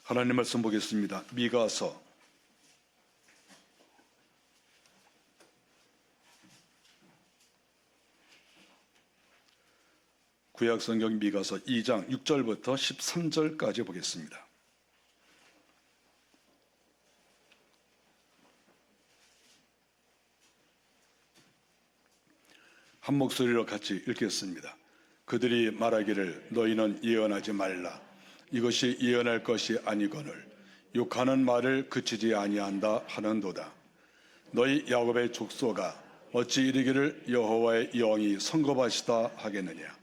하나님 말씀 보겠습니다. 미가서 구약성경 미가서 2장 6절부터 13절까지 보겠습니다. 한 목소리로 같이 읽겠습니다. 그들이 말하기를 너희는 예언하지 말라. 이것이 예언할 것이 아니거늘 욕하는 말을 그치지 아니한다 하는도다. 너희 야곱의 족속아 어찌 이르기를 여호와의 영이 성급하시다 하겠느냐.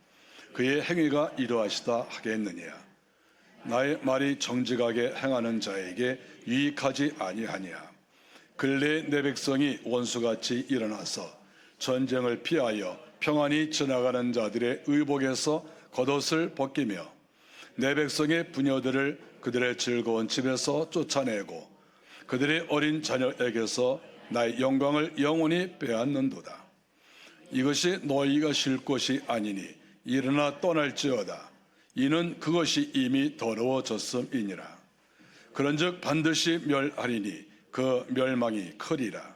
그의 행위가 이러하시다 하겠느냐. 나의 말이 정직하게 행하는 자에게 유익하지 아니하냐. 근래 내 백성이 원수같이 일어나서 전쟁을 피하여 평안히 지나가는 자들의 의복에서 겉옷을 벗기며 내 백성의 부녀들을 그들의 즐거운 집에서 쫓아내고 그들의 어린 자녀에게서 나의 영광을 영원히 빼앗는도다. 이것이 너희가 쉴 곳이 아니니 일어나 떠날지어다. 이는 그것이 이미 더러워졌음이니라. 그런즉 반드시 멸하리니 그 멸망이 크리라.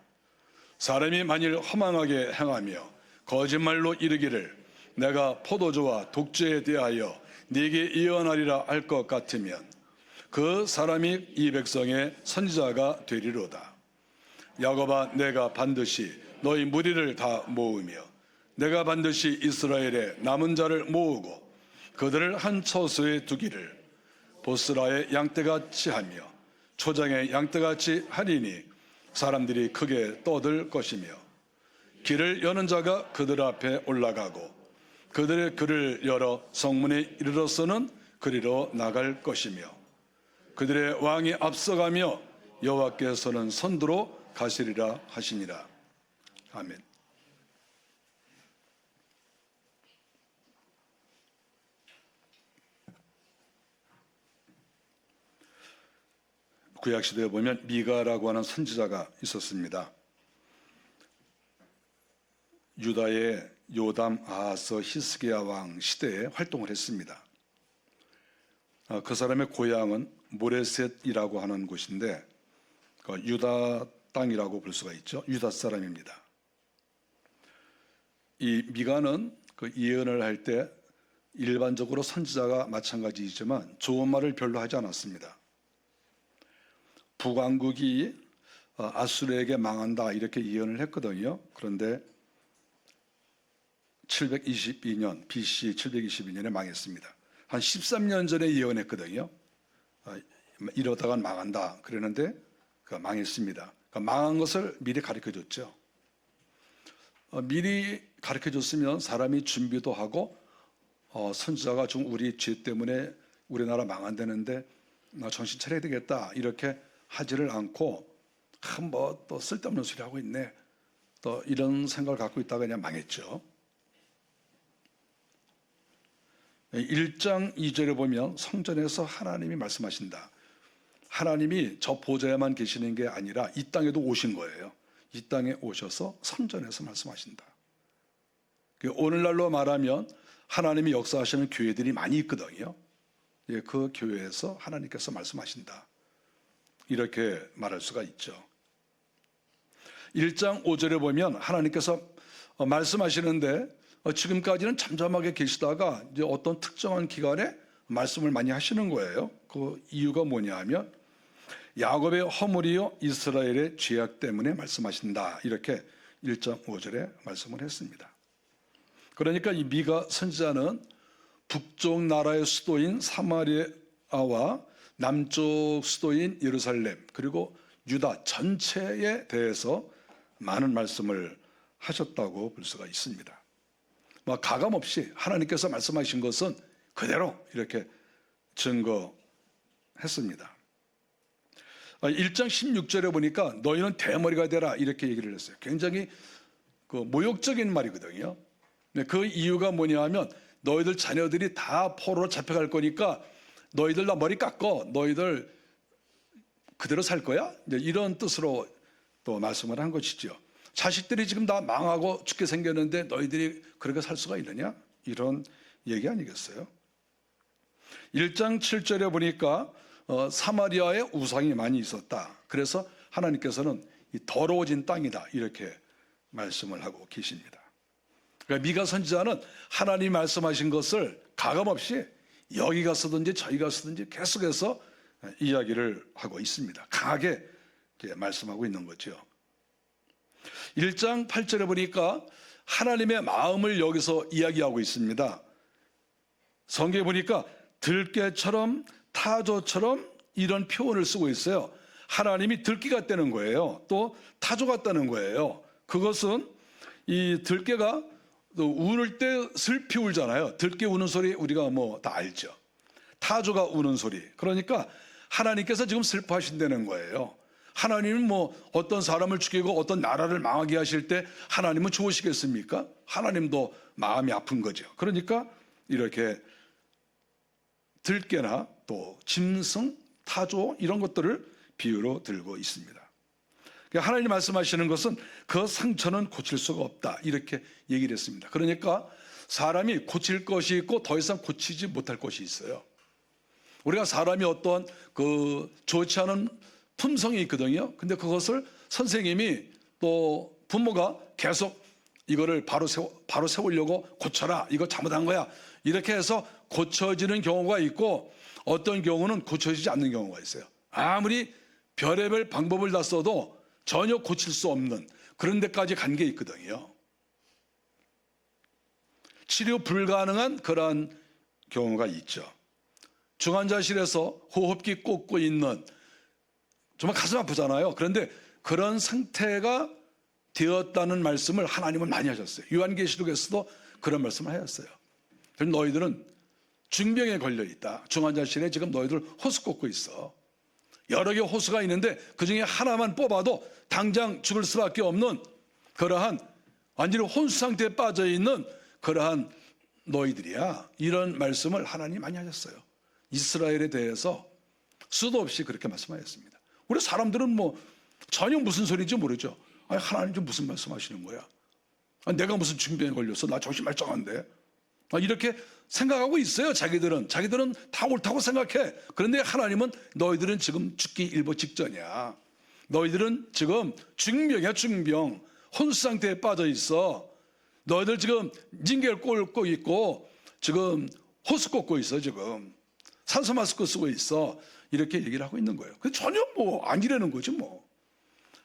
사람이 만일 허망하게 행하며 거짓말로 이르기를 내가 포도주와 독주에 대하여 네게 예언하리라 할 것 같으면 그 사람이 이 백성의 선지자가 되리로다. 야곱아 내가 반드시 너희 무리를 다 모으며 내가 반드시 이스라엘의 남은 자를 모으고 그들을 한 처소에 두기를 보스라의 양떼같이 하며 초장의 양떼같이 하리니 사람들이 크게 떠들 것이며 길을 여는 자가 그들 앞에 올라가고 그들의 글을 열어 성문에 이르러서는 그리로 나갈 것이며 그들의 왕이 앞서가며 여호와께서는 선두로 가시리라 하시니라. 아멘. 구약시대에 보면 미가라고 하는 선지자가 있었습니다. 유다의 요담, 아하스, 히스기야 왕 시대에 활동을 했습니다. 그 사람의 고향은 모레셋이라고 하는 곳인데 유다 땅이라고 볼 수가 있죠. 유다 사람입니다. 이 미가는 그 예언을 할 때 일반적으로 선지자가 마찬가지이지만 좋은 말을 별로 하지 않았습니다. 북왕국이 아수르에게 망한다 이렇게 예언을 했거든요. 그런데 722년 BC 722년에 망했습니다. 한 13년 전에 예언했거든요. 이러다간 망한다 그러는데 망했습니다. 망한 것을 미리 가르쳐줬죠. 미리 가르쳐줬으면 사람이 준비도 하고 선지자가 좀 우리 죄 때문에 우리나라 망한다는데 정신 차려야 되겠다 이렇게 하지를 않고 뭐 또 쓸데없는 소리 하고 있네 또 이런 생각을 갖고 있다가 그냥 망했죠. 1장 2절에 보면 성전에서 하나님이 말씀하신다. 하나님이 저 보좌에만 계시는 게 아니라 이 땅에도 오신 거예요. 이 땅에 오셔서 성전에서 말씀하신다. 오늘날로 말하면 하나님이 역사하시는 교회들이 많이 있거든요. 그 교회에서 하나님께서 말씀하신다. 이렇게 말할 수가 있죠. 1장 5절에 보면 하나님께서 말씀하시는데 지금까지는 잠잠하게 계시다가 이제 어떤 특정한 기간에 말씀을 많이 하시는 거예요. 그 이유가 뭐냐 하면 야곱의 허물이요 이스라엘의 죄악 때문에 말씀하신다. 이렇게 1장 5절에 말씀을 했습니다. 그러니까 이 미가 선지자는 북쪽 나라의 수도인 사마리아와 남쪽 수도인 예루살렘 그리고 유다 전체에 대해서 많은 말씀을 하셨다고 볼 수가 있습니다. 가감없이 하나님께서 말씀하신 것은 그대로 이렇게 증거했습니다. 1장 16절에 보니까 너희는 대머리가 되라 이렇게 얘기를 했어요. 굉장히 모욕적인 말이거든요. 그 이유가 뭐냐 하면 너희들 자녀들이 다 포로로 잡혀갈 거니까 너희들 나 머리 깎어 너희들 그대로 살 거야? 이런 뜻으로 또 말씀을 한 것이죠. 자식들이 지금 다 망하고 죽게 생겼는데 너희들이 그렇게 살 수가 있느냐? 이런 얘기 아니겠어요? 1장 7절에 보니까 사마리아에 우상이 많이 있었다. 그래서 하나님께서는 이 더러워진 땅이다 이렇게 말씀을 하고 계십니다. 그러니까 미가 선지자는 하나님 말씀하신 것을 가감없이 여기 가서든지 저기 가서든지 계속해서 이야기를 하고 있습니다. 강하게 말씀하고 있는 거죠. 1장 8절에 보니까 하나님의 마음을 여기서 이야기하고 있습니다. 성경에 보니까 들깨처럼 타조처럼 이런 표현을 쓰고 있어요. 하나님이 들깨 같다는 거예요. 또 타조 같다는 거예요. 그것은 이 들깨가 우는 때 슬피 울잖아요. 들깨 우는 소리 우리가 뭐 다 알죠. 타조가 우는 소리. 그러니까 하나님께서 지금 슬퍼하신다는 거예요. 하나님은 뭐 어떤 사람을 죽이고 어떤 나라를 망하게 하실 때 하나님은 좋으시겠습니까? 하나님도 마음이 아픈 거죠. 그러니까 이렇게 들깨나 또 짐승, 타조 이런 것들을 비유로 들고 있습니다. 하나님 말씀하시는 것은 그 상처는 고칠 수가 없다 이렇게 얘기를 했습니다. 그러니까 사람이 고칠 것이 있고 더 이상 고치지 못할 것이 있어요. 우리가 사람이 어떤 그 좋지 않은 품성이 있거든요. 근데 그것을 선생님이 또 부모가 계속 이거를 바로 세우려고 고쳐라. 이거 잘못한 거야. 이렇게 해서 고쳐지는 경우가 있고 어떤 경우는 고쳐지지 않는 경우가 있어요. 아무리 별의별 방법을 다 써도 전혀 고칠 수 없는 그런 데까지 간 게 있거든요. 치료 불가능한 그러한 경우가 있죠. 중환자실에서 호흡기 꽂고 있는 정말 가슴 아프잖아요. 그런데 그런 상태가 되었다는 말씀을 하나님은 많이 하셨어요. 요한계시록에서도 그런 말씀을 하셨어요. 너희들은 중병에 걸려 있다. 중환자실에 지금 너희들 호수 꽂고 있어. 여러 개 호수가 있는데 그중에 하나만 뽑아도 당장 죽을 수밖에 없는 그러한 완전히 혼수 상태에 빠져 있는 그러한 너희들이야. 이런 말씀을 하나님이 많이 하셨어요. 이스라엘에 대해서 수도 없이 그렇게 말씀하셨습니다. 우리 사람들은 뭐 전혀 무슨 소리인지 모르죠. 아니, 하나님 좀 무슨 말씀하시는 거야? 아니, 내가 무슨 중병에 걸렸어? 나 정신 말짱한데. 이렇게 생각하고 있어요. 자기들은 다 옳다고 생각해. 그런데 하나님은 너희들은 지금 죽기 일보 직전이야. 너희들은 지금 중병이야. 중병. 혼수 상태에 빠져 있어. 너희들 지금 징계를 꽂고 있고 지금 호수 꽂고 있어. 지금 산소 마스크 쓰고 있어. 이렇게 얘기를 하고 있는 거예요. 근데 전혀 뭐 아니라는 거지 뭐.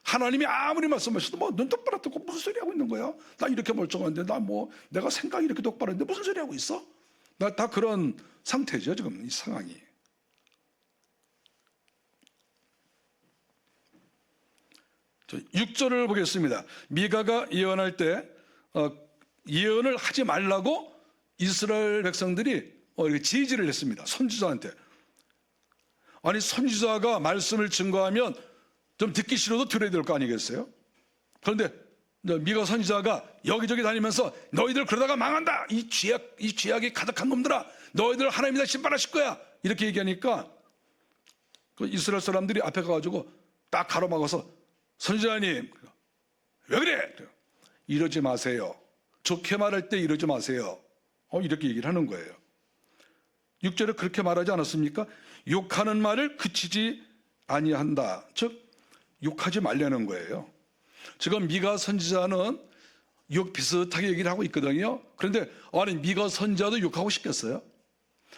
하나님이 아무리 말씀하셔도 뭐 눈 똑바로 뜨고 무슨 소리 하고 있는 거야? 나 이렇게 멀쩡한데 나 뭐 내가 생각이 이렇게 똑바로인데 무슨 소리 하고 있어? 나 다 그런 상태죠 지금 이 상황이. 6절을 보겠습니다. 미가가 예언할 때 예언을 하지 말라고 이스라엘 백성들이 이렇게 제지를 했습니다. 선지자한테. 아니 선지자가 말씀을 증거하면 좀 듣기 싫어도 들어야 될 거 아니겠어요? 그런데 미가 선지자가 여기저기 다니면서 너희들 그러다가 망한다. 이 죄악이 가득한 놈들아. 너희들 하나님이다 신발하실 거야. 이렇게 얘기하니까 그 이스라엘 사람들이 앞에 가가지고 딱 가로막아서 선지자님 왜 그래? 이러지 마세요. 좋게 말할 때 이러지 마세요. 이렇게 얘기를 하는 거예요. 6절에 그렇게 말하지 않았습니까? 욕하는 말을 그치지 아니한다. 즉 욕하지 말라는 거예요. 지금 미가 선지자는 욕 비슷하게 얘기를 하고 있거든요. 그런데 아니 미가 선지자도 욕하고 싶겠어요?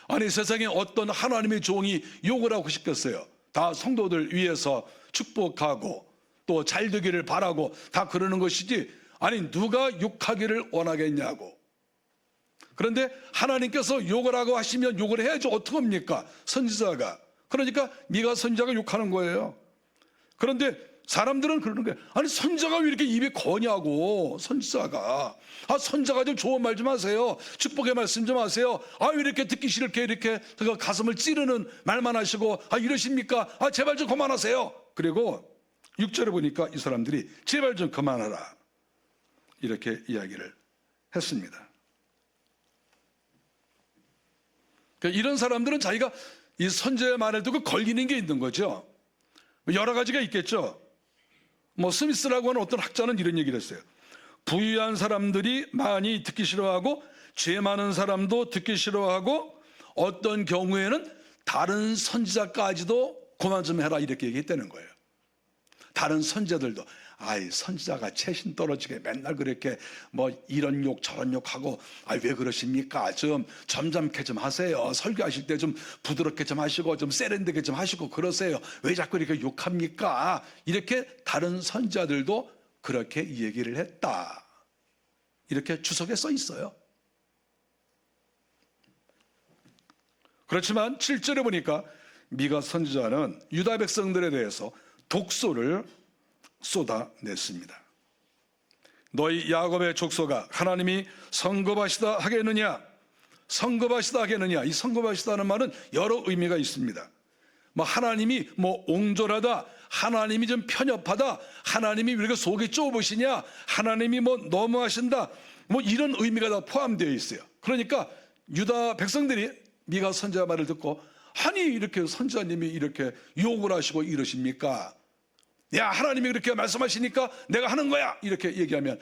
아니 세상에 어떤 하나님의 종이 욕을 하고 싶겠어요? 다 성도들 위해서 축복하고 또 잘 되기를 바라고 다 그러는 것이지 아니 누가 욕하기를 원하겠냐고. 그런데 하나님께서 욕을 하고 하시면 욕을 해야죠. 어떡합니까? 선지자가. 그러니까 미가 선지자가 욕하는 거예요. 그런데 사람들은 그러는 거예요. 아니 선지자가 왜 이렇게 입이 거냐고. 선지자가. 선지자가 좀 좋은 말 좀 하세요. 축복의 말씀 좀 하세요. 왜 이렇게 듣기 싫게 이렇게 가슴을 찌르는 말만 하시고 이러십니까? 제발 좀 그만하세요. 그리고 6절에 보니까 이 사람들이 제발 좀 그만하라 이렇게 이야기를 했습니다. 그러니까 이런 사람들은 자기가 이 선지자의 말을 듣고 걸리는 게 있는 거죠. 여러 가지가 있겠죠. 스미스라고 하는 어떤 학자는 이런 얘기를 했어요. 부유한 사람들이 많이 듣기 싫어하고 죄 많은 사람도 듣기 싫어하고 어떤 경우에는 다른 선지자까지도 그만 좀 해라 이렇게 얘기했다는 거예요. 다른 선지자들도 아이 선지자가 채신 떨어지게 맨날 그렇게 뭐 이런 욕 저런 욕하고 왜 그러십니까? 좀 점잖게 좀 하세요. 설교하실 때 좀 부드럽게 좀 하시고 좀 세련되게 좀 하시고 그러세요. 왜 자꾸 이렇게 욕합니까? 이렇게 다른 선지자들도 그렇게 얘기를 했다. 이렇게 주석에 써 있어요. 그렇지만 7절에 보니까 미가 선지자는 유다 백성들에 대해서 독소를 쏟아냈습니다. 너희 야곱의 족속아 하나님이 성급하시다 하겠느냐? 성급하시다 하겠느냐? 이 성급하시다는 말은 여러 의미가 있습니다. 하나님이 옹졸하다, 하나님이 좀 편협하다, 하나님이 왜 이렇게 속이 좁으시냐, 하나님이 너무하신다, 이런 의미가 다 포함되어 있어요. 그러니까 유다 백성들이 미가 선지자 말을 듣고 아니 이렇게 선지자님이 이렇게 욕을 하시고 이러십니까? 야 하나님이 그렇게 말씀하시니까 내가 하는 거야 이렇게 얘기하면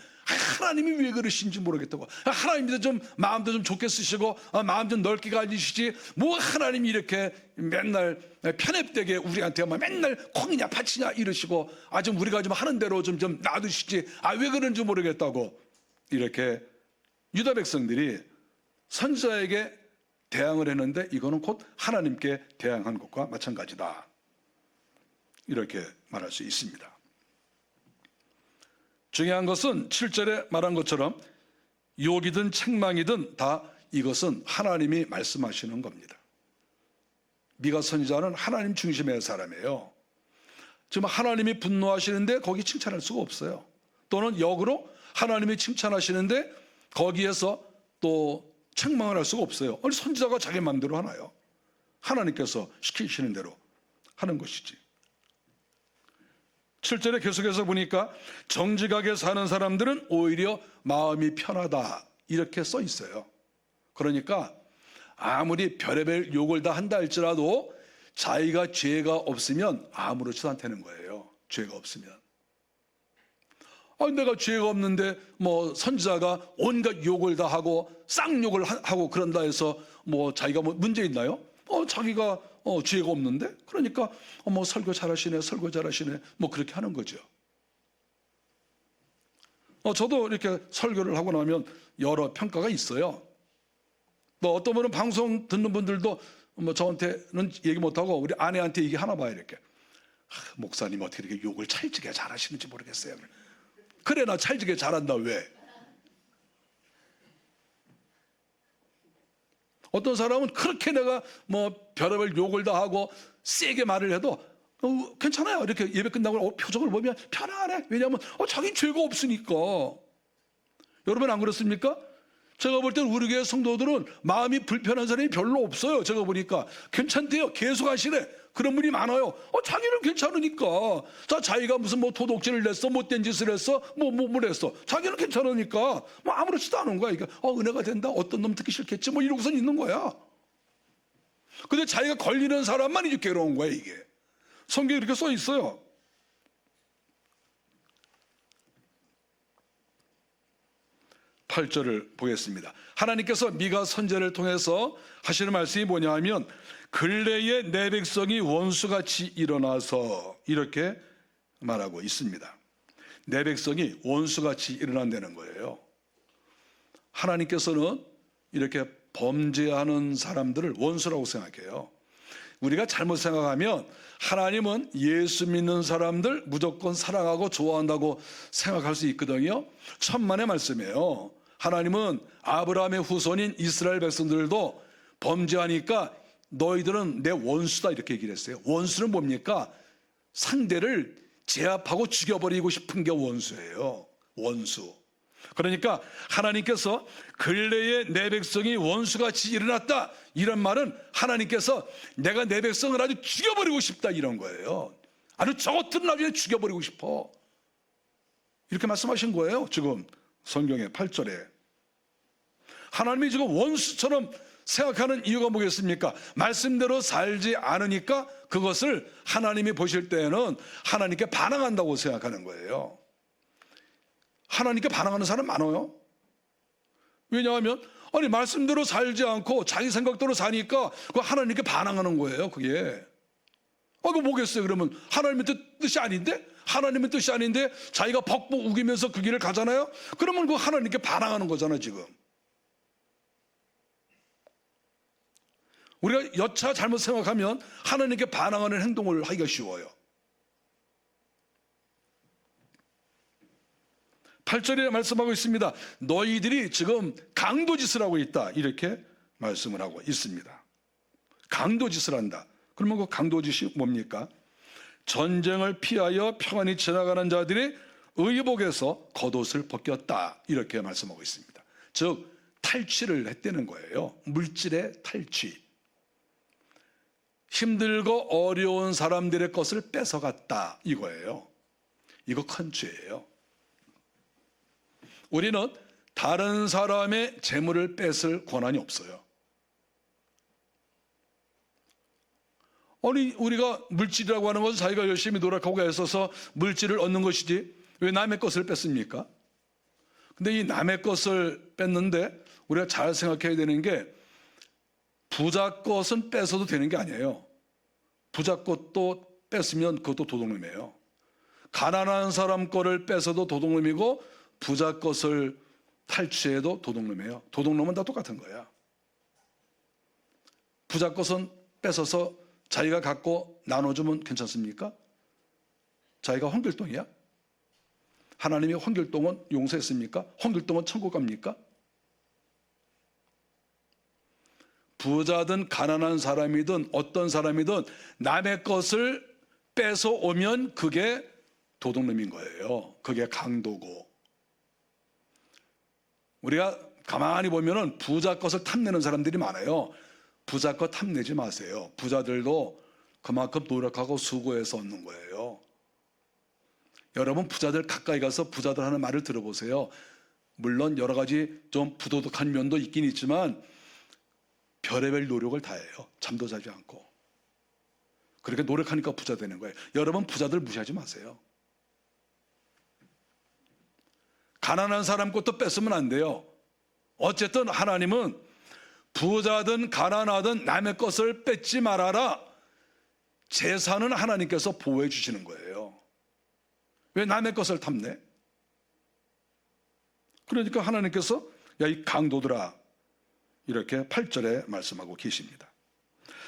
하나님이 왜 그러신지 모르겠다고, 하나님도 좀 마음도 좀 좋게 쓰시고 마음 좀 넓게 가지시지 하나님이 이렇게 맨날 편협되게 우리한테 맨날 콩이냐 팥이냐 이러시고 좀 우리가 좀 하는 대로 좀 놔두시지 왜 그런지 모르겠다고 이렇게 유다 백성들이 선지자에게 대항을 했는데 이거는 곧 하나님께 대항한 것과 마찬가지다 이렇게 말할 수 있습니다. 중요한 것은 7절에 말한 것처럼 욕이든 책망이든 다 이것은 하나님이 말씀하시는 겁니다. 미가 선지자는 하나님 중심의 사람이에요. 지금 하나님이 분노하시는데 거기 칭찬할 수가 없어요. 또는 역으로 하나님이 칭찬하시는데 거기에서 또 책망을 할 수가 없어요. 아니 선지자가 자기 마음대로 하나요? 하나님께서 시키시는 대로 하는 것이지. 7절에 계속해서 보니까 정직하게 사는 사람들은 오히려 마음이 편하다 이렇게 써 있어요. 그러니까 아무리 별의별 욕을 다 한다 할지라도 자기가 죄가 없으면 아무렇지도 않다는 거예요. 죄가 없으면. 내가 죄가 없는데 선지자가 온갖 욕을 다 하고 쌍욕을 하고 그런다 해서 자기가 문제 있나요? 자기가 죄가 없는데 그러니까 설교 잘하시네 설교 잘하시네 그렇게 하는 거죠. 저도 이렇게 설교를 하고 나면 여러 평가가 있어요. 어떤 분은 방송 듣는 분들도 저한테는 얘기 못하고 우리 아내한테 얘기하나 봐요. 이렇게 목사님 어떻게 이렇게 욕을 찰지게 잘하시는지 모르겠어요. 그래 나 찰지게 잘한다. 왜? 어떤 사람은 그렇게 내가 별의별 욕을 다 하고 세게 말을 해도 괜찮아요. 이렇게 예배 끝나고 표정을 보면 편안해. 왜냐하면 자기 죄가 없으니까. 여러분 안 그렇습니까? 제가 볼 땐 우리 교회 성도들은 마음이 불편한 사람이 별로 없어요. 제가 보니까 괜찮대요. 계속 하시네. 그런 분이 많아요. 자기는 괜찮으니까. 자기가 무슨 도둑질을 했어, 못된 짓을 했어, 뭘 했어. 자기는 괜찮으니까 아무렇지도 않은 거야. 이게 은혜가 된다. 어떤 놈 듣기 싫겠지. 이러고선 있는 거야. 근데 자기가 걸리는 사람만 이제 괴로운 거야 이게. 성경에 이렇게 써 있어요. 팔 절을 보겠습니다. 하나님께서 미가 선지자를 통해서 하시는 말씀이 뭐냐 하면 근래에 내 백성이 원수같이 일어나서 이렇게 말하고 있습니다. 내 백성이 원수같이 일어난다는 거예요. 하나님께서는 이렇게 범죄하는 사람들을 원수라고 생각해요. 우리가 잘못 생각하면 하나님은 예수 믿는 사람들 무조건 사랑하고 좋아한다고 생각할 수 있거든요. 천만의 말씀이에요. 하나님은 아브라함의 후손인 이스라엘 백성들도 범죄하니까 너희들은 내 원수다 이렇게 얘기를 했어요. 원수는 뭡니까? 상대를 제압하고 죽여버리고 싶은 게 원수예요. 원수. 그러니까 하나님께서 근래에 내 백성이 원수같이 일어났다 이런 말은 하나님께서 내가 내 백성을 아주 죽여버리고 싶다 이런 거예요. 아주 저것들은 나중에 죽여버리고 싶어 이렇게 말씀하신 거예요. 지금 성경의 8절에 하나님이 지금 원수처럼 생각하는 이유가 뭐겠습니까? 말씀대로 살지 않으니까 그것을 하나님이 보실 때에는 하나님께 반항한다고 생각하는 거예요. 하나님께 반항하는 사람 많아요. 왜냐하면 아니 말씀대로 살지 않고 자기 생각대로 사니까 그 하나님께 반항하는 거예요. 그게 그거 뭐겠어요? 그러면 하나님의 뜻이 아닌데, 하나님의 뜻이 아닌데 자기가 벅벅 우기면서 그 길을 가잖아요. 그러면 그 하나님께 반항하는 거잖아. 지금 우리가 여차 잘못 생각하면 하나님께 반항하는 행동을 하기가 쉬워요. 8절에 말씀하고 있습니다. 너희들이 지금 강도짓을 하고 있다, 이렇게 말씀을 하고 있습니다. 강도짓을 한다. 그러면 그 강도짓이 뭡니까? 전쟁을 피하여 평안히 지나가는 자들이 의복에서 겉옷을 벗겼다, 이렇게 말씀하고 있습니다. 즉 탈취를 했다는 거예요. 물질의 탈취. 힘들고 어려운 사람들의 것을 뺏어갔다, 이거예요. 이거 큰 죄예요. 우리는 다른 사람의 재물을 뺏을 권한이 없어요. 아니 우리가 물질이라고 하는 것은 자기가 열심히 노력하고 애써서 물질을 얻는 것이지 왜 남의 것을 뺏습니까? 근데 이 남의 것을 뺏는데 우리가 잘 생각해야 되는 게, 부자 것은 뺏어도 되는 게 아니에요. 부자 것도 뺏으면 그것도 도둑놈이에요. 가난한 사람 거를 뺏어도 도둑놈이고 부자 것을 탈취해도 도둑놈이에요. 도둑놈은 다 똑같은 거야. 부자 것은 뺏어서 자기가 갖고 나눠주면 괜찮습니까? 자기가 홍길동이야? 하나님이 홍길동은 용서했습니까? 홍길동은 천국 갑니까? 부자든 가난한 사람이든 어떤 사람이든 남의 것을 뺏어오면 그게 도둑놈인 거예요. 그게 강도고. 우리가 가만히 보면은 부자 것을 탐내는 사람들이 많아요. 부자 것 탐내지 마세요. 부자들도 그만큼 노력하고 수고해서 얻는 거예요. 여러분 부자들 가까이 가서 부자들 하는 말을 들어보세요. 물론 여러 가지 좀 부도덕한 면도 있긴 있지만 별의별 노력을 다해요. 잠도 자지 않고. 그렇게 노력하니까 부자 되는 거예요. 여러분 부자들 무시하지 마세요. 가난한 사람 것도 뺏으면 안 돼요. 어쨌든 하나님은 부자든 가난하든 남의 것을 뺏지 말아라. 재산은 하나님께서 보호해 주시는 거예요. 왜 남의 것을 탐내? 그러니까 하나님께서 야 이 강도들아, 이렇게 8절에 말씀하고 계십니다.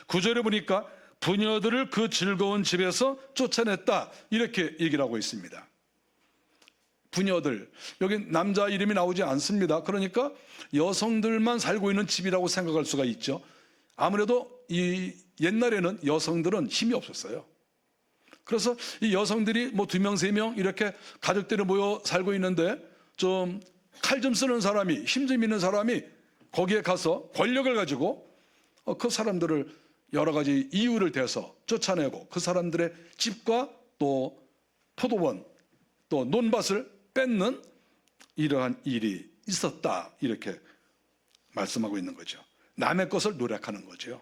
9절에 보니까 부녀들을 그 즐거운 집에서 쫓아냈다, 이렇게 얘기를 하고 있습니다. 부녀들, 여기 남자 이름이 나오지 않습니다. 그러니까 여성들만 살고 있는 집이라고 생각할 수가 있죠. 아무래도 이 옛날에는 여성들은 힘이 없었어요. 그래서 이 여성들이 뭐 2명, 3명 이렇게 가족들이 모여 살고 있는데 좀 칼 좀 쓰는 사람이, 힘 좀 있는 사람이 거기에 가서 권력을 가지고 그 사람들을 여러 가지 이유를 대서 쫓아내고 그 사람들의 집과 또 포도원 또 논밭을 뺏는 이러한 일이 있었다, 이렇게 말씀하고 있는 거죠. 남의 것을 노력하는 거죠.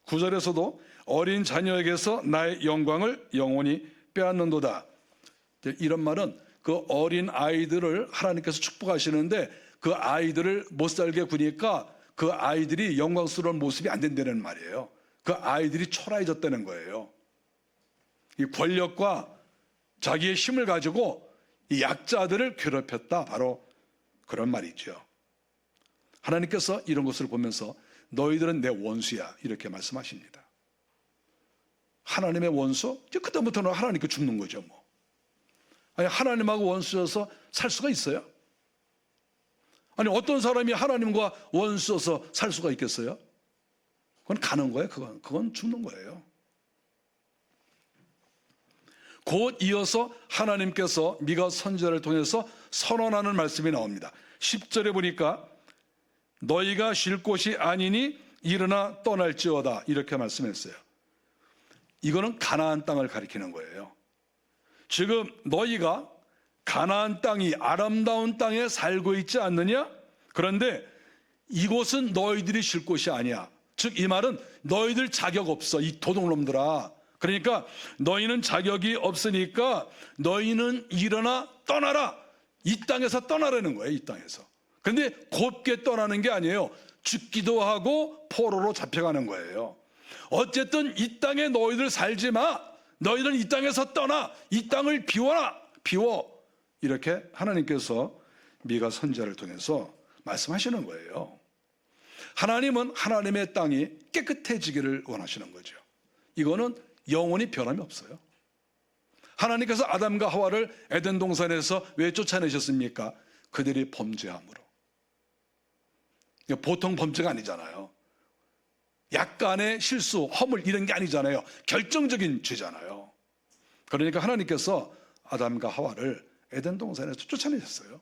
9절에서도 어린 자녀에게서 나의 영광을 영원히 빼앗는도다, 이런 말은 그 어린 아이들을 하나님께서 축복하시는데 그 아이들을 못 살게 구니까 그 아이들이 영광스러운 모습이 안 된다는 말이에요. 그 아이들이 초라해졌다는 거예요. 이 권력과 자기의 힘을 가지고 이 약자들을 괴롭혔다, 바로 그런 말이죠. 하나님께서 이런 것을 보면서 너희들은 내 원수야, 이렇게 말씀하십니다. 하나님의 원수? 이제 그다음부터는 하나님께 죽는 거죠. 뭐. 아니 하나님하고 원수여서 살 수가 있어요? 아니 어떤 사람이 하나님과 원수여서 살 수가 있겠어요? 그건 가는 거예요. 그건 죽는 거예요. 곧 이어서 하나님께서 미가 선지자를 통해서 선언하는 말씀이 나옵니다. 10절에 보니까 너희가 쉴 곳이 아니니 일어나 떠날지어다, 이렇게 말씀했어요. 이거는 가나안 땅을 가리키는 거예요. 지금 너희가 가나안 땅이 아름다운 땅에 살고 있지 않느냐? 그런데 이곳은 너희들이 쉴 곳이 아니야. 즉 이 말은 너희들 자격 없어, 이 도둑놈들아. 그러니까 너희는 자격이 없으니까 너희는 일어나 떠나라. 이 땅에서 떠나라는 거예요. 이 땅에서. 그런데 곱게 떠나는 게 아니에요. 죽기도 하고 포로로 잡혀가는 거예요. 어쨌든 이 땅에 너희들 살지 마. 너희들은 이 땅에서 떠나. 이 땅을 비워라. 비워. 이렇게 하나님께서 미가 선지자를 통해서 말씀하시는 거예요. 하나님은 하나님의 땅이 깨끗해지기를 원하시는 거죠. 이거는 영원히 변함이 없어요. 하나님께서 아담과 하와를 에덴 동산에서 왜 쫓아내셨습니까? 그들이 범죄함으로. 보통 범죄가 아니잖아요. 약간의 실수, 허물 이런 게 아니잖아요. 결정적인 죄잖아요. 그러니까 하나님께서 아담과 하와를 에덴 동산에서 쫓아내셨어요.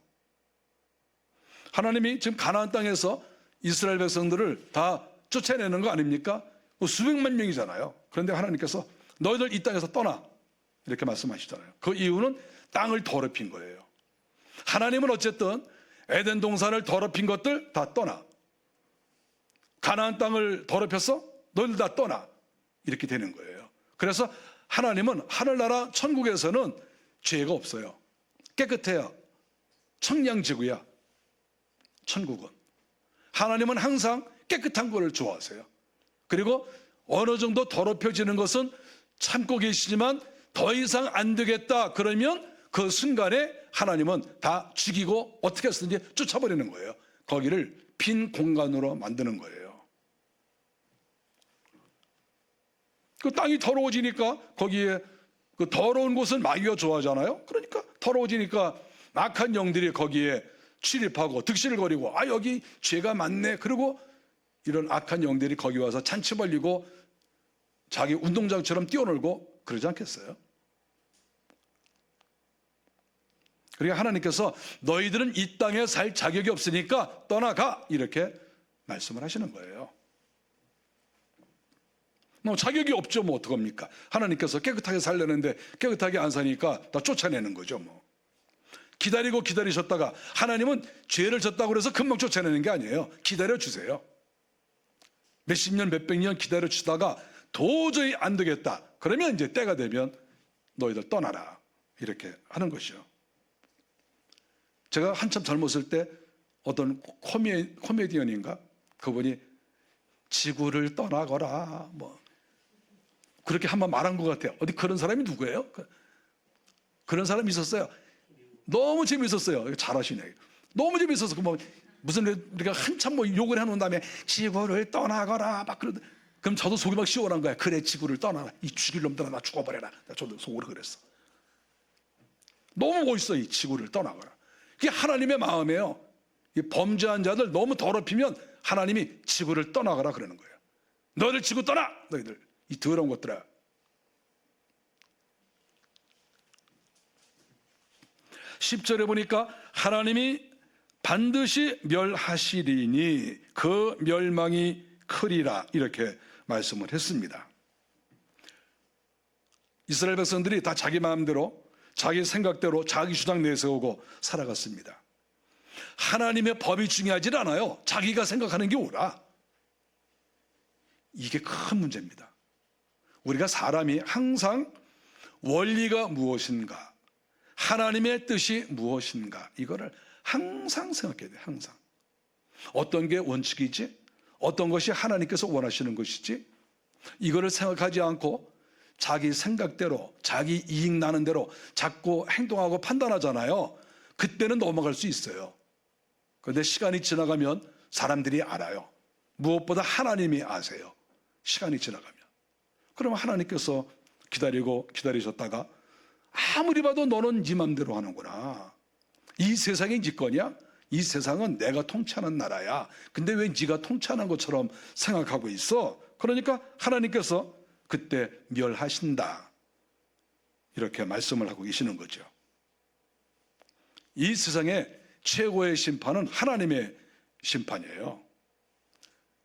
하나님이 지금 가나안 땅에서 이스라엘 백성들을 다 쫓아내는 거 아닙니까? 수백만 명이잖아요. 그런데 하나님께서 너희들 이 땅에서 떠나 이렇게 말씀하시잖아요. 그 이유는 땅을 더럽힌 거예요. 하나님은 어쨌든 에덴 동산을 더럽힌 것들 다 떠나. 가나안 땅을 더럽혔어? 너희들 다 떠나. 이렇게 되는 거예요. 그래서 하나님은 하늘나라 천국에서는 죄가 없어요. 깨끗해요. 청량지구야. 천국은. 하나님은 항상 깨끗한 것을 좋아하세요. 그리고 어느 정도 더럽혀지는 것은 참고 계시지만 더 이상 안 되겠다 그러면 그 순간에 하나님은 다 죽이고 어떻게 해서든지 쫓아버리는 거예요. 거기를 빈 공간으로 만드는 거예요. 그 땅이 더러워지니까 거기에 그 더러운 곳은 마귀가 좋아하잖아요. 그러니까 더러워지니까 악한 영들이 거기에 출입하고 득실거리고 여기 죄가 많네. 그리고 이런 악한 영들이 거기 와서 잔치 벌리고 자기 운동장처럼 뛰어놀고 그러지 않겠어요? 그러니까 하나님께서 너희들은 이 땅에 살 자격이 없으니까 떠나가 이렇게 말씀을 하시는 거예요. 뭐 자격이 없죠. 뭐 어떡합니까? 하나님께서 깨끗하게 살려는데 깨끗하게 안 사니까 다 쫓아내는 거죠. 뭐 기다리고 기다리셨다가 하나님은 죄를 졌다고 해서 금방 쫓아내는 게 아니에요. 기다려주세요. 몇십 년 몇백 년 기다려주다가 도저히 안 되겠다 그러면 이제 때가 되면 너희들 떠나라 이렇게 하는 것이죠. 제가 한참 젊었을 때 어떤 코미디언인가 그분이 지구를 떠나거라 뭐 그렇게 한번 말한 것 같아요. 어디 그런 사람이 누구예요? 그런 사람이 있었어요. 너무 재밌었어요. 잘하시네. 너무 재밌었어. 무슨 우리가 한참 뭐 욕을 해놓은 다음에 지구를 떠나거라 막 그러던. 그럼 저도 속이 막 시원한 거야. 그래 지구를 떠나라. 이 죽일 놈들아 나 죽어버려라. 저도 속으로 그랬어. 너무 멋있어. 이 지구를 떠나거라. 그게 하나님의 마음이에요. 이 범죄한 자들 너무 더럽히면 하나님이 지구를 떠나거라 그러는 거예요. 너희들 지구 떠나. 너희들 이 더러운 것들아. 10절에 보니까 하나님이 반드시 멸하시리니 그 멸망이 크리라 이렇게 말씀을 했습니다. 이스라엘 백성들이 다 자기 마음대로 자기 생각대로 자기 주장 내세우고 살아갔습니다. 하나님의 법이 중요하지 않아요. 자기가 생각하는 게 옳아. 이게 큰 문제입니다. 우리가 사람이 항상 원리가 무엇인가 하나님의 뜻이 무엇인가 이거를 항상 생각해야 돼요. 항상 어떤 게 원칙이지 어떤 것이 하나님께서 원하시는 것이지 이거를 생각하지 않고 자기 생각대로 자기 이익 나는 대로 자꾸 행동하고 판단하잖아요. 그때는 넘어갈 수 있어요. 그런데 시간이 지나가면 사람들이 알아요. 무엇보다 하나님이 아세요. 시간이 지나가면. 그러면 하나님께서 기다리고 기다리셨다가 아무리 봐도 너는 네 맘대로 하는구나. 이 세상이 네 거냐? 이 세상은 내가 통치하는 나라야. 근데 왜 네가 통치하는 것처럼 생각하고 있어? 그러니까 하나님께서 그때 멸하신다. 이렇게 말씀을 하고 계시는 거죠. 이 세상의 최고의 심판은 하나님의 심판이에요.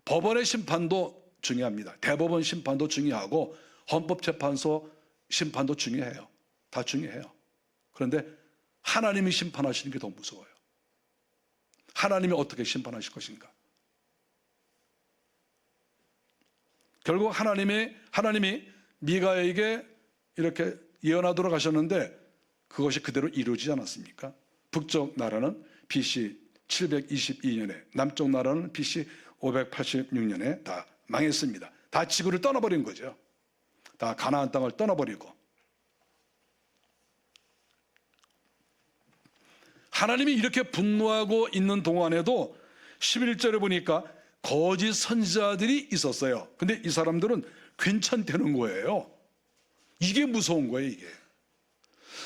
법원의 심판도 중요합니다. 대법원 심판도 중요하고 헌법재판소 심판도 중요해요. 다 중요해요. 그런데 하나님이 심판하시는 게 더 무서워요. 하나님이 어떻게 심판하실 것인가? 결국 하나님이 미가에게 이렇게 예언하도록 하셨는데 그것이 그대로 이루어지지 않았습니까? 북쪽 나라는 BC 722년에, 남쪽 나라는 BC 586년에 다 망했습니다. 다 지구를 떠나버린 거죠. 다 가나안 땅을 떠나버리고. 하나님이 이렇게 분노하고 있는 동안에도 11절에 보니까 거짓 선지자들이 있었어요. 근데 이 사람들은 괜찮다는 거예요. 이게 무서운 거예요, 이게.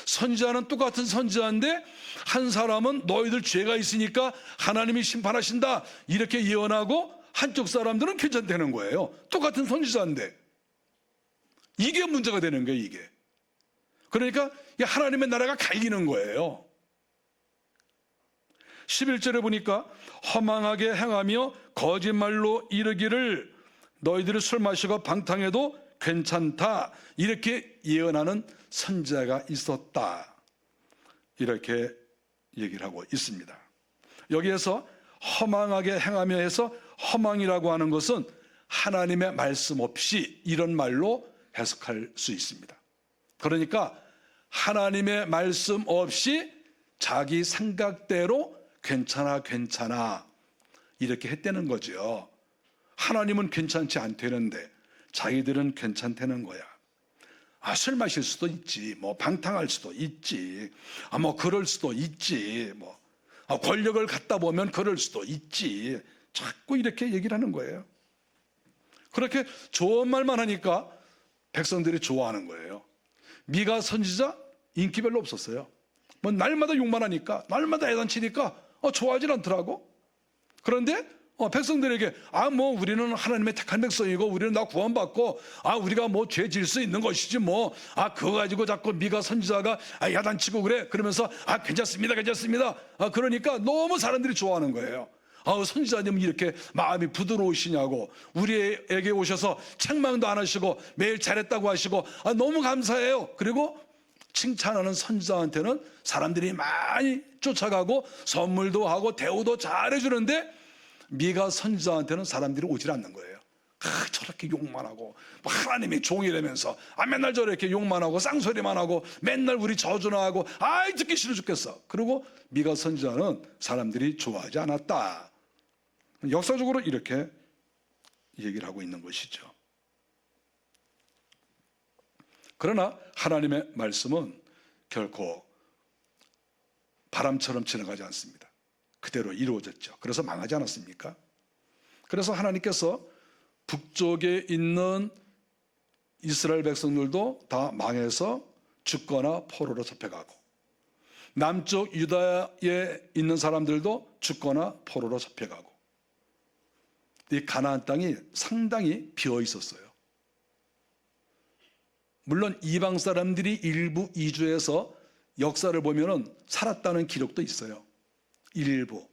선지자는 똑같은 선지자인데 한 사람은 너희들 죄가 있으니까 하나님이 심판하신다 이렇게 예언하고, 한쪽 사람들은 괜찮다는 거예요. 똑같은 선지자인데. 이게 문제가 되는 거예요, 이게. 그러니까 하나님의 나라가 갈리는 거예요. 11절에 보니까 허망하게 행하며 거짓말로 이르기를 너희들이 술 마시고 방탕해도 괜찮다 이렇게 예언하는 선지자가 있었다, 이렇게 얘기를 하고 있습니다. 여기에서 허망하게 행하며 해서 허망이라고 하는 것은 하나님의 말씀 없이 이런 말로 해석할 수 있습니다. 그러니까 하나님의 말씀 없이 자기 생각대로 괜찮아 이렇게 했다는 거죠. 하나님은 괜찮지 않다는데 자기들은 괜찮다는 거야. 술 마실 수도 있지, 뭐 방탕할 수도 있지, 뭐 그럴 수도 있지, 뭐 권력을 갖다 보면 그럴 수도 있지, 자꾸 이렇게 얘기를 하는 거예요. 그렇게 좋은 말만 하니까 백성들이 좋아하는 거예요. 미가 선지자 인기 별로 없었어요. 뭐 날마다 욕만 하니까, 날마다 애단치니까 좋아하진 않더라고. 그런데 백성들에게 뭐 우리는 하나님의 택한 백성이고 우리는 다 구원받고 우리가 뭐 죄 질 수 있는 것이지 뭐 그거 가지고 자꾸 미가 선지자가 야단치고 그래, 그러면서 괜찮습니다 그러니까 너무 사람들이 좋아하는 거예요. 선지자님은 이렇게 마음이 부드러우시냐고, 우리에게 오셔서 책망도 안 하시고 매일 잘했다고 하시고 너무 감사해요. 그리고 칭찬하는 선지자한테는 사람들이 많이 쫓아가고 선물도 하고 대우도 잘해주는데 미가 선지자한테는 사람들이 오질 않는 거예요. 저렇게 욕만 하고 하나님의 종이라면서 맨날 저렇게 욕만 하고 쌍소리만 하고 맨날 우리 저주나 하고 듣기 싫어 죽겠어. 그리고 미가 선지자는 사람들이 좋아하지 않았다. 역사적으로 이렇게 얘기를 하고 있는 것이죠. 그러나 하나님의 말씀은 결코 바람처럼 지나가지 않습니다. 그대로 이루어졌죠. 그래서 망하지 않았습니까? 그래서 하나님께서 북쪽에 있는 이스라엘 백성들도 다 망해서 죽거나 포로로 잡혀가고, 남쪽 유다에 있는 사람들도 죽거나 포로로 잡혀가고, 이 가나안 땅이 상당히 비어 있었어요. 물론 이방 사람들이 일부 이주해서 역사를 보면은 살았다는 기록도 있어요. 일부.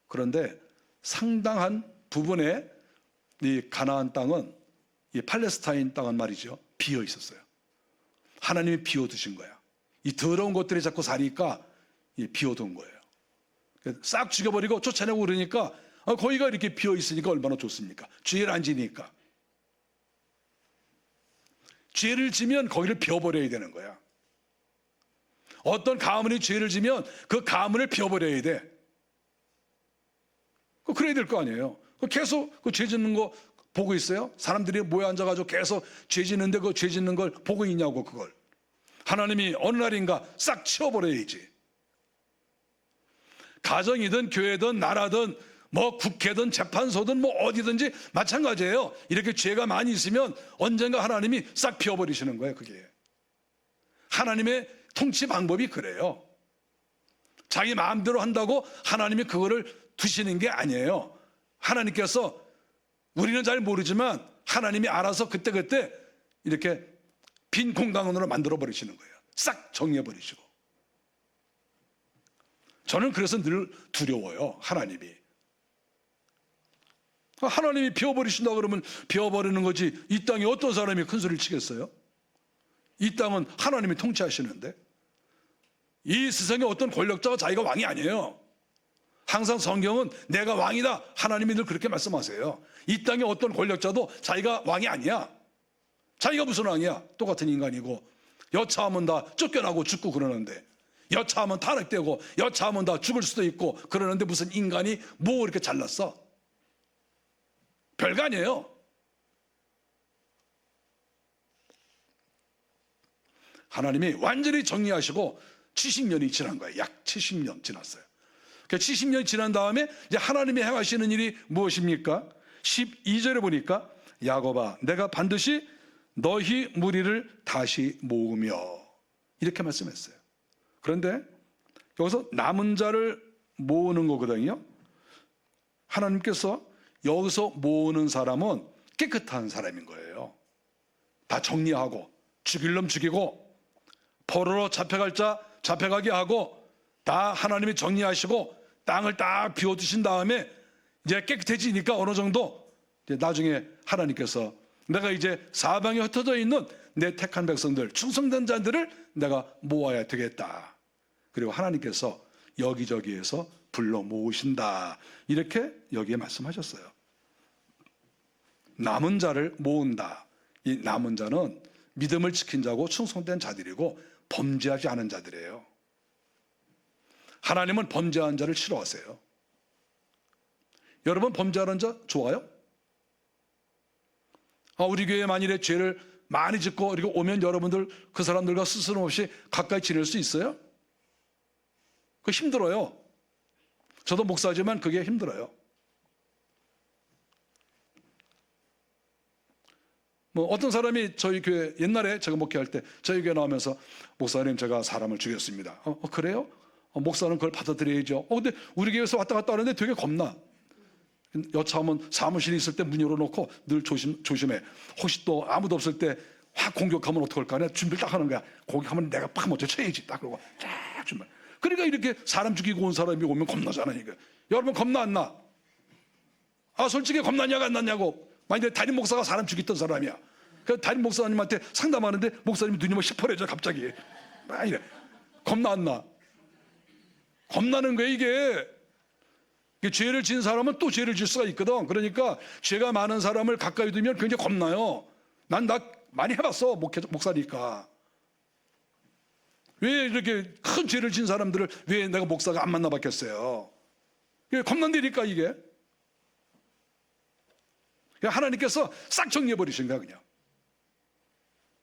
그런데 상당한 부분의 이 가나안 땅은, 이 팔레스타인 땅은 말이죠, 비어 있었어요. 하나님이 비워두신 거야. 이 더러운 것들이 자꾸 사니까 비워둔 거예요. 싹 죽여버리고 쫓아내고 그러니까 거기가 이렇게 비어 있으니까 얼마나 좋습니까? 죄를 안 지니까. 죄를 지면 거기를 비워버려야 되는 거야. 어떤 가문이 죄를 지면 그 가문을 비워버려야 돼. 그래야 될 거 아니에요. 계속 그 죄 짓는 거 보고 있어요? 사람들이 모여 앉아가지고 계속 죄 짓는데 그 죄 짓는 걸 보고 있냐고. 그걸 하나님이 어느 날인가 싹 치워버려야지. 가정이든 교회든 나라든 뭐 국회든 재판소든 뭐 어디든지 마찬가지예요. 이렇게 죄가 많이 있으면 언젠가 하나님이 싹 비워버리시는 거예요. 그게 하나님의 통치 방법이 그래요. 자기 마음대로 한다고 하나님이 그거를 두시는 게 아니에요. 하나님께서, 우리는 잘 모르지만 하나님이 알아서 그때그때 이렇게 빈 공간으로 만들어 버리시는 거예요. 싹 정리해 버리시고. 저는 그래서 늘 두려워요. 하나님이 비워버리신다 그러면 비워버리는 거지, 이 땅에 어떤 사람이 큰 소리를 치겠어요? 이 땅은 하나님이 통치하시는데, 이 세상에 어떤 권력자가 자기가 왕이 아니에요. 항상 성경은 내가 왕이다, 하나님이 늘 그렇게 말씀하세요. 이 땅에 어떤 권력자도 자기가 왕이 아니야. 자기가 무슨 왕이야? 똑같은 인간이고 여차하면 다 쫓겨나고 죽고 그러는데, 여차하면 탄핵되고 여차하면 다 죽을 수도 있고 그러는데 무슨 인간이 뭐 이렇게 잘났어? 별거 아니에요. 하나님이 완전히 정리하시고 70년이 지난 거예요. 약 70년 지났어요. 그 70년이 지난 다음에 이제 하나님이 행하시는 일이 무엇입니까? 12절에 보니까 야곱아 내가 반드시 너희 무리를 다시 모으며 이렇게 말씀했어요. 그런데 여기서 남은 자를 모으는 거거든요. 하나님께서 여기서 모으는 사람은 깨끗한 사람인 거예요. 다 정리하고 죽일 놈 죽이고 포로로 잡혀갈 자 잡혀가게 하고 다 하나님이 정리하시고 땅을 딱 비워두신 다음에 이제 깨끗해지니까 어느 정도 이제 나중에 하나님께서 내가 이제 사방에 흩어져 있는 내 택한 백성들 충성된 자들을 내가 모아야 되겠다. 그리고 하나님께서 여기저기에서 불러 모으신다. 이렇게 여기에 말씀하셨어요. 남은 자를 모은다. 이 남은 자는 믿음을 지킨 자고 충성된 자들이고 범죄하지 않은 자들이에요. 하나님은 범죄한 자를 싫어하세요. 여러분 범죄하는 자 좋아요? 우리 교회에 만일에 죄를 많이 짓고 그리고 오면 여러분들 그 사람들과 스스럼 없이 가까이 지낼 수 있어요? 그거 힘들어요. 저도 목사지만 그게 힘들어요. 뭐 어떤 사람이 저희 교회 옛날에 제가 목회할 때 저희 교회 나오면서 목사님 제가 사람을 죽였습니다. 그래요? 목사는 그걸 받아들여야죠. 근데 우리 교회에서 왔다 갔다 하는데 되게 겁나. 여차하면 사무실에 있을 때 문 열어놓고 늘 조심해. 혹시 또 아무도 없을 때 확 공격하면 어떡할까? 내가 준비를 딱 하는 거야. 공격하면 내가 팍 먼저 쳐야지. 딱 그러고 쫙 준비. 그러니까 이렇게 사람 죽이고 온 사람이 오면 겁나잖아요. 이거. 여러분 겁나 안 나? 솔직히 겁나냐고 안 났냐고. 만약에 담임 목사가 사람 죽였던 사람이야. 그 담임 목사님한테 상담하는데 목사님이 눈이 뭐 시퍼래져 갑자기. 막 이래. 겁나 안 나? 겁나는 거예요 이게. 죄를 지은 사람은 또 죄를 질 수가 있거든. 그러니까 죄가 많은 사람을 가까이 두면 굉장히 겁나요. 나 많이 해봤어 목사니까. 왜 이렇게 큰 죄를 지은 사람들을 왜 내가 목사가 안 만나봤겠어요? 겁난다니까 이게. 하나님께서 싹 정리해버리신 거야 그냥.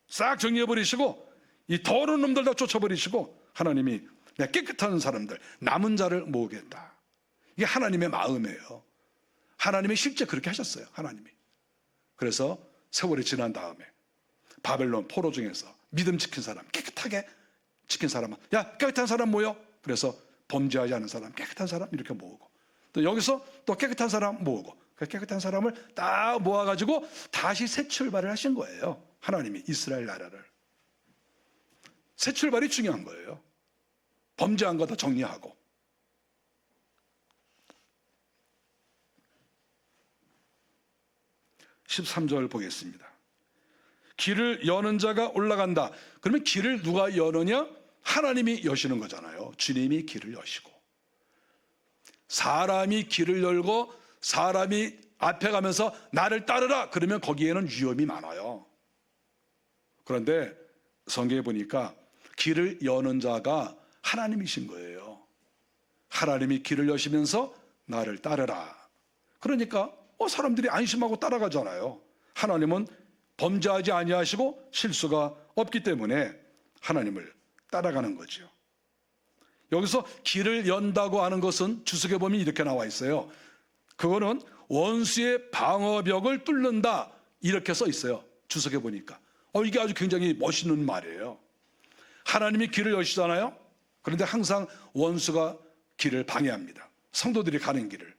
싹 정리해버리시고 이 더러운 놈들 다 쫓아버리시고 하나님이 깨끗한 사람들 남은 자를 모으겠다. 이게 하나님의 마음이에요. 하나님이 실제 그렇게 하셨어요. 하나님이. 그래서 세월이 지난 다음에 바벨론 포로 중에서 믿음 지킨 사람 깨끗하게 지킨 사람은 야 깨끗한 사람 모여. 그래서 범죄하지 않은 사람 깨끗한 사람 이렇게 모으고 또 여기서 또 깨끗한 사람 모으고 그 깨끗한 사람을 딱 모아가지고 다시 새 출발을 하신 거예요. 하나님이 이스라엘 나라를. 새 출발이 중요한 거예요. 범죄한 거 다 정리하고. 13절 보겠습니다. 길을 여는 자가 올라간다. 그러면 길을 누가 여느냐? 하나님이 여시는 거잖아요. 주님이 길을 여시고. 사람이 길을 열고 사람이 앞에 가면서 나를 따르라 그러면 거기에는 위험이 많아요. 그런데 성경에 보니까 길을 여는 자가 하나님이신 거예요. 하나님이 길을 여시면서 나를 따르라. 그러니까 사람들이 안심하고 따라가잖아요. 하나님은 범죄하지 아니하시고 실수가 없기 때문에 하나님을 따라가는 거죠. 여기서 길을 연다고 하는 것은 주석에 보면 이렇게 나와 있어요. 그거는 원수의 방어벽을 뚫는다 이렇게 써 있어요. 주석에 보니까. 이게 아주 굉장히 멋있는 말이에요. 하나님이 길을 여시잖아요. 그런데 항상 원수가 길을 방해합니다. 성도들이 가는 길을.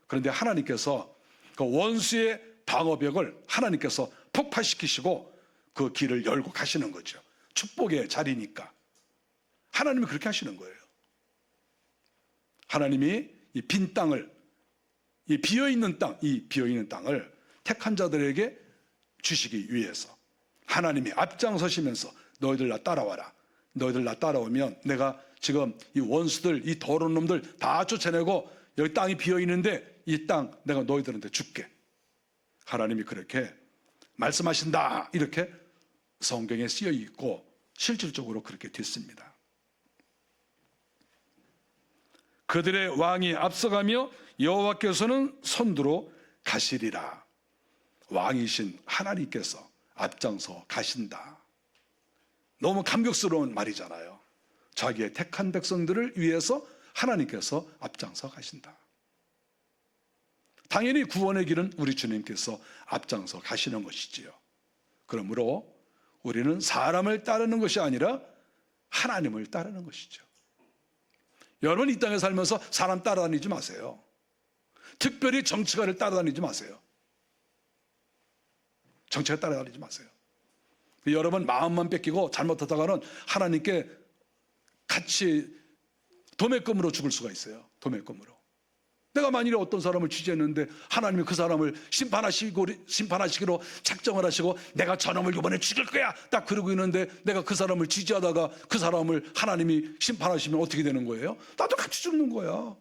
그런데 하나님께서 그 원수의 방어벽을 하나님께서 폭파시키시고 그 길을 열고 가시는 거죠. 축복의 자리니까. 하나님이 그렇게 하시는 거예요. 하나님이 이 빈 땅을, 이 비어있는 땅을 택한 자들에게 주시기 위해서 하나님이 앞장서시면서 너희들 나 따라와라. 너희들 나 따라오면 내가 지금 이 원수들, 이 더러운 놈들 다 쫓아내고 여기 땅이 비어있는데 이 땅 내가 너희들한테 줄게. 하나님이 그렇게 말씀하신다. 이렇게 성경에 쓰여 있고 실질적으로 그렇게 됐습니다. 그들의 왕이 앞서가며 여호와께서는 선두로 가시리라. 왕이신 하나님께서 앞장서 가신다. 너무 감격스러운 말이잖아요. 자기의 택한 백성들을 위해서 하나님께서 앞장서 가신다. 당연히 구원의 길은 우리 주님께서 앞장서 가시는 것이지요. 그러므로 우리는 사람을 따르는 것이 아니라 하나님을 따르는 것이죠. 여러분, 이 땅에 살면서 사람 따라다니지 마세요. 특별히 정치가를 따라다니지 마세요. 정치가 따라다니지 마세요. 여러분, 마음만 뺏기고 잘못하다가는 하나님께 같이 도매금으로 죽을 수가 있어요. 도매금으로. 내가 만일에 어떤 사람을 취재했는데 하나님이 그 사람을 심판하시기로 작정을 하시고 내가 저놈을 이번에 죽일 거야 딱 그러고 있는데 내가 그 사람을 지지하다가 그 사람을 하나님이 심판하시면 어떻게 되는 거예요? 나도 같이 죽는 거야.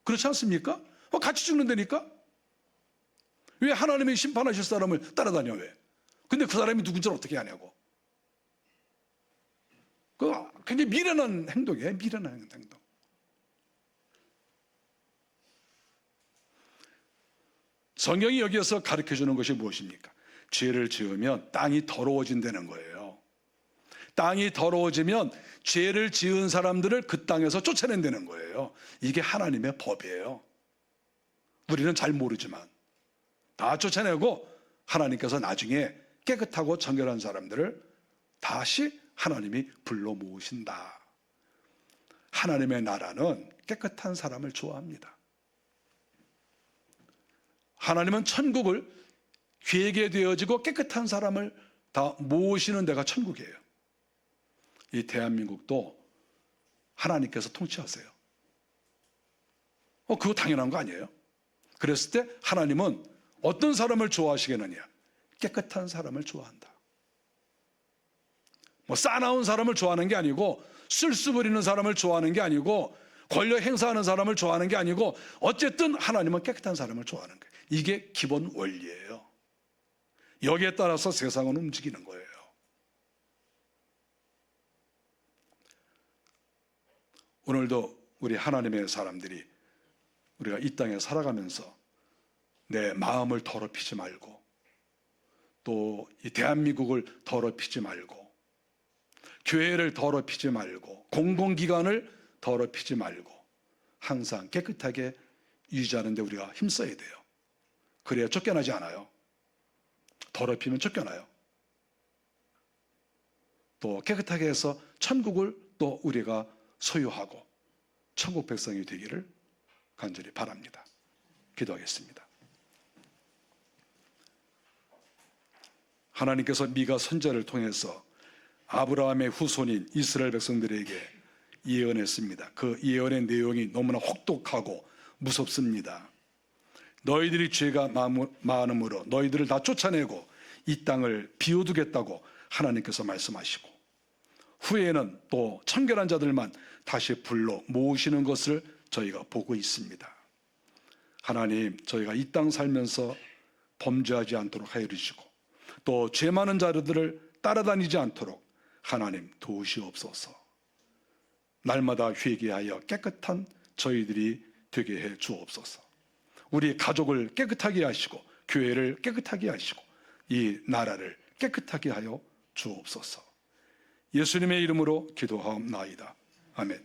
그렇지 않습니까? 같이 죽는다니까? 왜 하나님이 심판하실 사람을 따라다녀? 왜? 근데 그 사람이 누군지를 어떻게 아냐고. 그거 굉장히 미련한 행동이에요. 미련한 행동. 성경이 여기에서 가르쳐주는 것이 무엇입니까? 죄를 지으면 땅이 더러워진다는 거예요. 땅이 더러워지면 죄를 지은 사람들을 그 땅에서 쫓아낸다는 거예요. 이게 하나님의 법이에요. 우리는 잘 모르지만 다 쫓아내고 하나님께서 나중에 깨끗하고 정결한 사람들을 다시 하나님이 불러 모으신다. 하나님의 나라는 깨끗한 사람을 좋아합니다. 하나님은 천국을 회개되어지고 깨끗한 사람을 다 모으시는 데가 천국이에요. 이 대한민국도 하나님께서 통치하세요. 그거 당연한 거 아니에요? 그랬을 때 하나님은 어떤 사람을 좋아하시겠느냐? 깨끗한 사람을 좋아한다. 싸나운 사람을 좋아하는 게 아니고 쓸수 부리는 사람을 좋아하는 게 아니고 권력 행사하는 사람을 좋아하는 게 아니고 어쨌든 하나님은 깨끗한 사람을 좋아하는 거예요. 이게 기본 원리예요. 여기에 따라서 세상은 움직이는 거예요. 오늘도 우리 하나님의 사람들이 우리가 이 땅에 살아가면서 내 마음을 더럽히지 말고 또 이 대한민국을 더럽히지 말고 교회를 더럽히지 말고 공공기관을 더럽히지 말고 항상 깨끗하게 유지하는 데 우리가 힘써야 돼요. 그래야 쫓겨나지 않아요. 더럽히면 쫓겨나요. 또 깨끗하게 해서 천국을 또 우리가 소유하고 천국 백성이 되기를 간절히 바랍니다. 기도하겠습니다. 하나님께서 미가 선지자를 통해서 아브라함의 후손인 이스라엘 백성들에게 예언했습니다. 그 예언의 내용이 너무나 혹독하고 무섭습니다. 너희들이 죄가 많음으로 너희들을 다 쫓아내고 이 땅을 비워두겠다고 하나님께서 말씀하시고 후에는 또 청결한 자들만 다시 불러 모으시는 것을 저희가 보고 있습니다. 하나님, 저희가 이 땅 살면서 범죄하지 않도록 하여 주시고 또 죄 많은 자들을 따라다니지 않도록 하나님 도우시옵소서. 날마다 회개하여 깨끗한 저희들이 되게 해 주옵소서. 우리 가족을 깨끗하게 하시고 교회를 깨끗하게 하시고 이 나라를 깨끗하게 하여 주옵소서. 예수님의 이름으로 기도하옵나이다. 아멘.